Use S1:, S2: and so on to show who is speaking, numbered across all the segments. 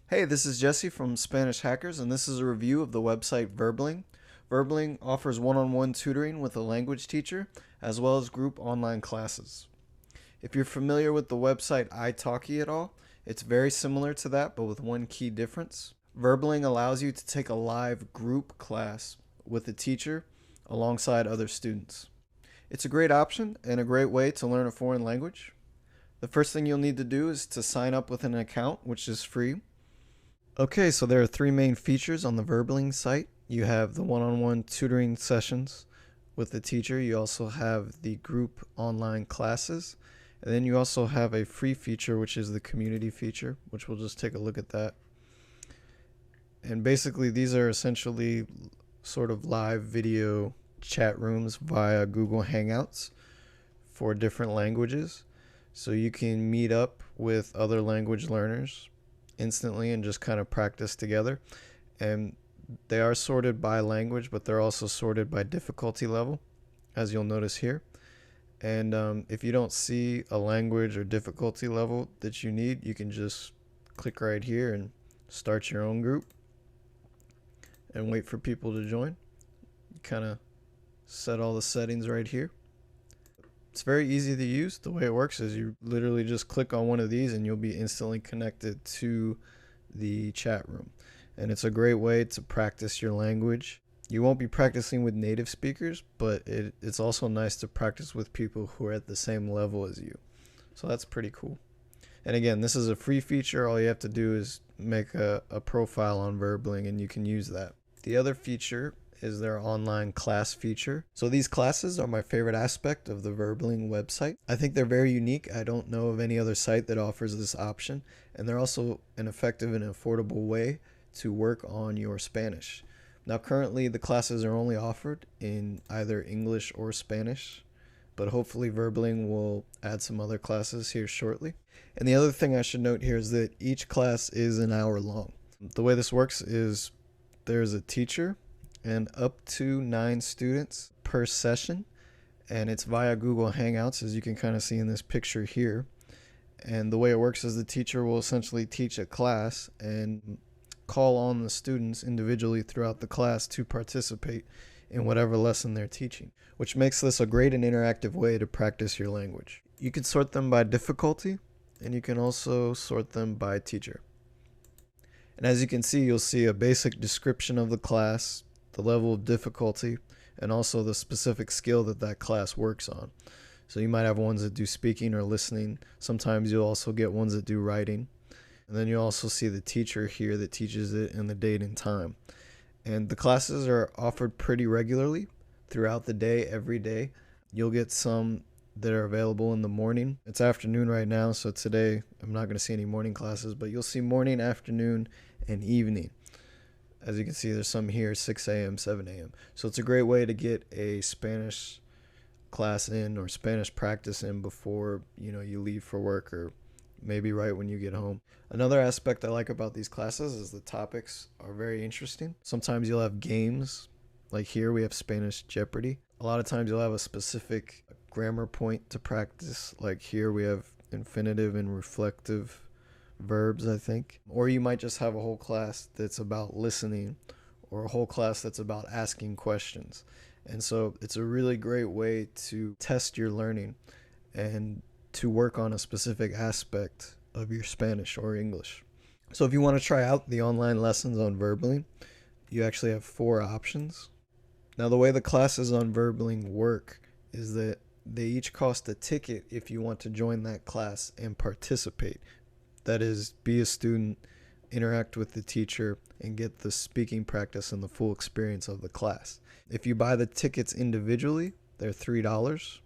S1: Hey, this is Jesse from Spanish Hackers, and this is a review of the website Verbling. Verbling offers one-on-one tutoring with a language teacher, as well as group online classes. If you're familiar with the website italki at all, it's very similar to that, but with one key difference. Verbling allows you to take a live group class with a teacher alongside other students. It's a great option and a great way to learn a foreign language. The first thing you'll need to do is to sign up with an account, which is free. Okay, so there are three main features on the Verbling site. You have the one-on-one tutoring sessions with the teacher. You also have the group online classes. And then you also have a free feature, which is the community feature, which we'll just take a look at that. And basically, these are essentially sort of live video chat rooms via Google Hangouts for different languages. So you can meet up with other language learners instantly and just kind of practice together. And they are sorted by language, but they're also sorted by difficulty level, as you'll notice here. And if you don't see a language or difficulty level that you need, you can just click right here and start your own group and wait for people to join. You kind of set all the settings right here. It's very easy to use. The way it works is you literally just click on one of these and you'll be instantly connected to the chat room. And it's a great way to practice your language. You won't be practicing with native speakers, but it's also nice to practice with people who are at the same level as you. So that's pretty cool. And again, this is a free feature. All you have to do is make a profile on Verbling and you can use that. The other feature is their online class feature. So these classes are my favorite aspect of the Verbling website. I think they're very unique. I don't know of any other site that offers this option, and they're also an effective and affordable way to work on your Spanish. Now currently the classes are only offered in either English or Spanish, but hopefully Verbling will add some other classes here shortly. And the other thing I should note here is that each class is an hour long. The way this works is there's a teacher and up to 9 students per session, and it's via Google Hangouts, as you can kind of see in this picture here. And the way it works is the teacher will essentially teach a class and call on the students individually throughout the class to participate in whatever lesson they're teaching, which makes this a great and interactive way to practice your language. You can sort them by difficulty, and you can also sort them by teacher. And as you can see, you'll see a basic description of the class, the level of difficulty, and also the specific skill that that class works on. So you might have ones that do speaking or listening. Sometimes you'll also get ones that do writing. And then you also see the teacher here that teaches it and the date and time. And the classes are offered pretty regularly throughout the day, every day. You'll get some that are available in the morning. It's afternoon right now, so today I'm not going to see any morning classes, but you'll see morning, afternoon, and evening. As you can see, there's some here, 6 a.m., 7 a.m. So it's a great way to get a Spanish class in or Spanish practice in before, you leave for work or maybe right when you get home. Another aspect I like about these classes is the topics are very interesting. Sometimes you'll have games, like here we have Spanish Jeopardy. A lot of times you'll have a specific grammar point to practice, like here we have infinitive and reflective verbs, I think. Or you might just have a whole class that's about listening or a whole class that's about asking questions. And so it's a really great way to test your learning and to work on a specific aspect of your Spanish or English. So if you want to try out the online lessons on Verbling, you actually have 4 options. Now the way the classes on Verbling work is that they each cost a ticket if you want to join that class and participate. That is, be a student, interact with the teacher, and get the speaking practice and the full experience of the class. If you buy the tickets individually, they're $3,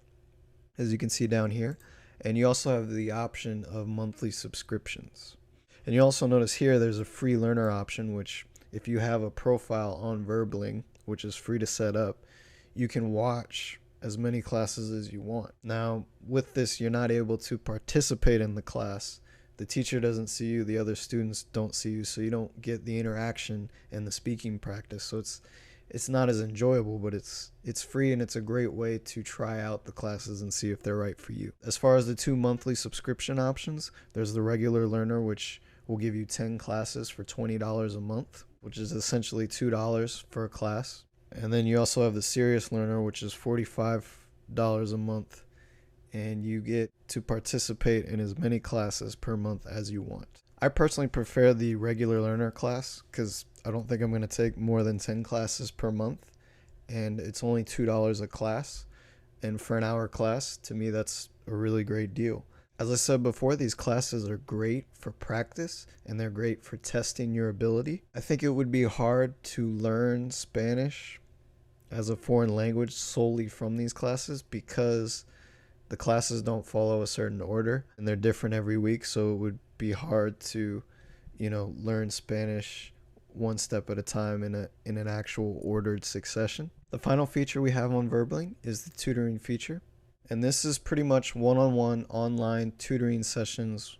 S1: as you can see down here. And you also have the option of monthly subscriptions. And you also notice here there's a free learner option, which if you have a profile on Verbling, which is free to set up, you can watch as many classes as you want. Now, with this, you're not able to participate in the class. The teacher doesn't see you, the other students don't see you, so you don't get the interaction and the speaking practice. So it's not as enjoyable, but it's free and it's a great way to try out the classes and see if they're right for you. As far as the 2 monthly subscription options, there's the regular learner, which will give you 10 classes for $20 a month, which is essentially $2 for a class. And then you also have the Serious Learner, which is $45 a month, and you get to participate in as many classes per month as you want. I personally prefer the Regular Learner class because I don't think I'm going to take more than 10 classes per month, and it's only $2 a class. And for an hour class, to me, that's a really great deal. As I said before, these classes are great for practice and they're great for testing your ability. I think it would be hard to learn Spanish as a foreign language solely from these classes because the classes don't follow a certain order and they're different every week. So it would be hard to, learn Spanish one step at a time in an actual ordered succession. The final feature we have on Verbling is the tutoring feature. And this is pretty much one-on-one online tutoring sessions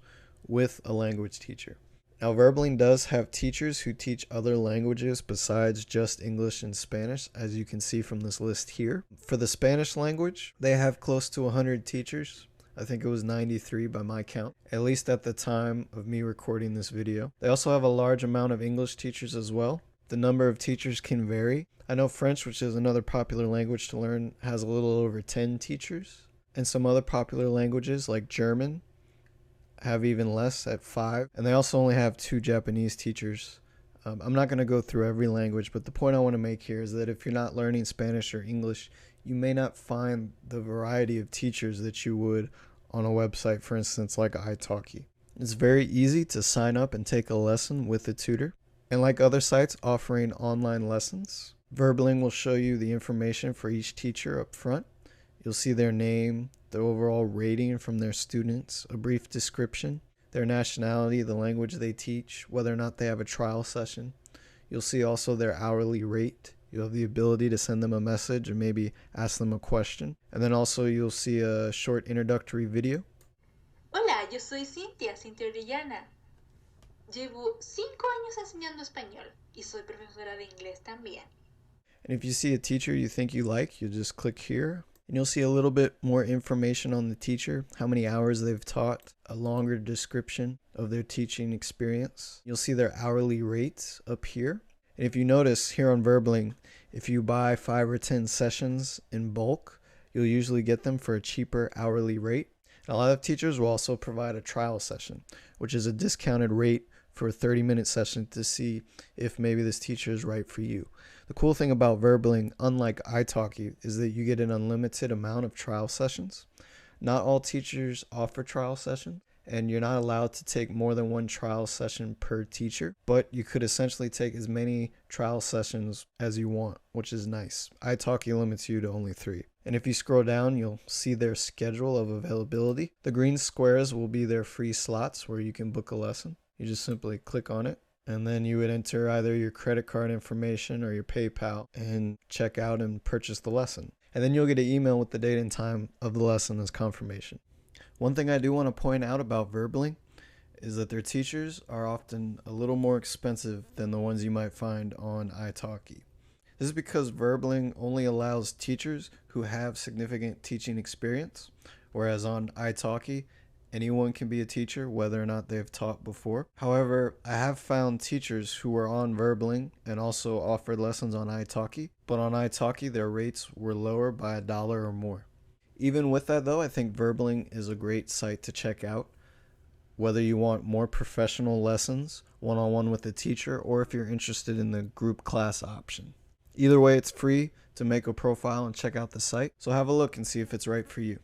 S1: with a language teacher. Now, Verbling does have teachers who teach other languages besides just English and Spanish, as you can see from this list here. For the Spanish language, they have close to 100 teachers. I think it was 93 by my count, at least at the time of me recording this video. They also have a large amount of English teachers as well. The number of teachers can vary. I know French, which is another popular language to learn, has a little over 10 teachers. And some other popular languages like German have even less at 5. And they also only have 2 Japanese teachers. I'm not going to go through every language, but the point I want to make here is that if you're not learning Spanish or English, you may not find the variety of teachers that you would on a website, for instance, like italki. It's very easy to sign up and take a lesson with a tutor. And like other sites offering online lessons, Verbling will show you the information for each teacher up front. You'll see their name, the overall rating from their students, a brief description, their nationality, the language they teach, whether or not they have a trial session. You'll see also their hourly rate. You'll have the ability to send them a message or maybe ask them a question. And then also you'll see a short introductory video.
S2: Hola, yo soy Cintia Orellana. Llevo 5 años enseñando español y soy profesora de inglés también.
S1: And if you see a teacher you think you like, you'll just click here. And you'll see a little bit more information on the teacher, how many hours they've taught, a longer description of their teaching experience. You'll see their hourly rates up here. And if you notice here on Verbling, if you buy 5 or 10 sessions in bulk, you'll usually get them for a cheaper hourly rate. And a lot of teachers will also provide a trial session, which is a discounted rate for a 30-minute session to see if maybe this teacher is right for you. The cool thing about Verbling, unlike italki, is that you get an unlimited amount of trial sessions. Not all teachers offer trial sessions, and you're not allowed to take more than 1 trial session per teacher, but you could essentially take as many trial sessions as you want, which is nice. italki limits you to only 3. And if you scroll down, you'll see their schedule of availability. The green squares will be their free slots where you can book a lesson. You just simply click on it, and then you would enter either your credit card information or your PayPal and check out and purchase the lesson. And then you'll get an email with the date and time of the lesson as confirmation. One thing I do want to point out about Verbling is that their teachers are often a little more expensive than the ones you might find on italki. This is because Verbling only allows teachers who have significant teaching experience, whereas on italki, anyone can be a teacher, whether or not they've taught before. However, I have found teachers who were on Verbling and also offered lessons on italki, but on italki their rates were lower by $1 or more. Even with that though, I think Verbling is a great site to check out, whether you want more professional lessons, one-on-one with a teacher, or if you're interested in the group class option. Either way, it's free to make a profile and check out the site, so have a look and see if it's right for you.